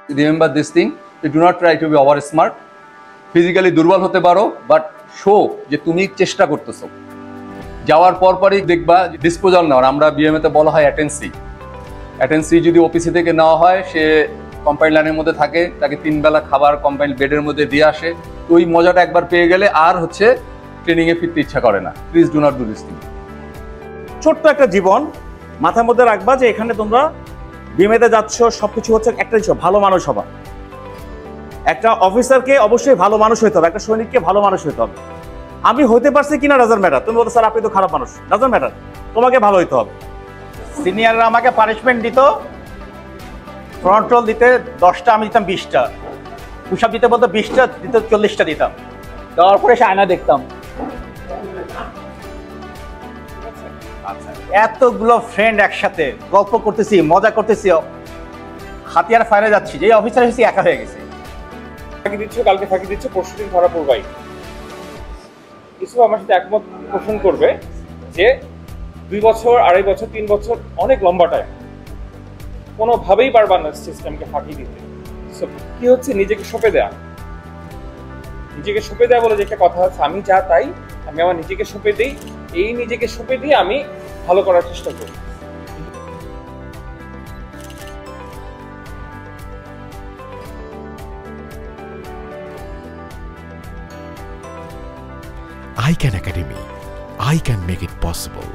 Remember this thing, you do not try to be over smart. Physically দুর্বল হতে পারো, but show যে তুমি চেষ্টা করতেছো। যাওয়ার পরপরই দেখবা ডিসপোজাল নেওয়ার, আমরা বিএমএতে বলা হয় অ্যাটেন্সি। অ্যাটেন্সি যদি ওপিসি থেকে নেওয়া হয়, সে কম্পাইন লাইনের মধ্যে থাকে, তাকে 3 বেলা খাবার কম্পাইন বেডের মধ্যে দিয়ে আসে। তো ওই মজাটা একবার পেয়ে গেলে আর হচ্ছে ট্রেনিংয়ে ফিরতে ইচ্ছা করে না। Please do not do this thing. ছোট্ট একটা জীবন মাথার মধ্যে রাখবা যে এখানে তোমরা বিএমএতে যাচ্ছ, সবকিছু হচ্ছে একটা জিনিস, ভালো মানুষ হবা। একটা অফিসারকে অবশ্যই ভালো মানুষ হইতে হবে, একটা সৈনিককে ভালো মানুষ হইতে হবে। আমি হইতে পারছি কিনা ডাজন্ট ম্যাটার। তুমি বলতে স্যার আপনি তো খারাপ মানুষ, ডাজন্ট ম্যাটার, তোমাকে ভালো হইতে হবে। সিনিয়ররা আমাকে পানিশমেন্ট দিত, ফ্রন্ট রোল দিতে 10টা, আমি দিতাম 20টা। পুশ-আপ দিতে বলতো 20টা, দিত 40টা দিতাম। দেওয়ার পরে সে আয়না দেখতাম। এতগুলো ফ্রেন্ড একসাথে গল্প করতেছি, মজা করতেছি, হাতিয়ার ফায়ারে যাচ্ছি, যে অফিসার হয়েছি একা হয়ে গেছে। ফাঁকি দিচ্ছ, কালকে ফাঁকি দিচ্ছ, পরশুদিন ধরা পড়বাই। ইসু আমার সাথে একমত পোষণ করবে যে 2 বছর, 2.5 বছর, 3 বছর অনেক লম্বা টাইম, কোনোভাবেই পারবা না সিস্টেমকে ফাঁকি দিতে। কি হচ্ছে, নিজেকে সঁপে দেয়া। নিজেকে সঁপে দেয়া বলে যে একটা কথা আছে, আমি যা তাই, আমি আমার নিজেকে সঁপে দিই। এই নিজেকে সঁপে দিয়ে আমি ভালো করার চেষ্টা করি। iCan Academy. I can make it possible.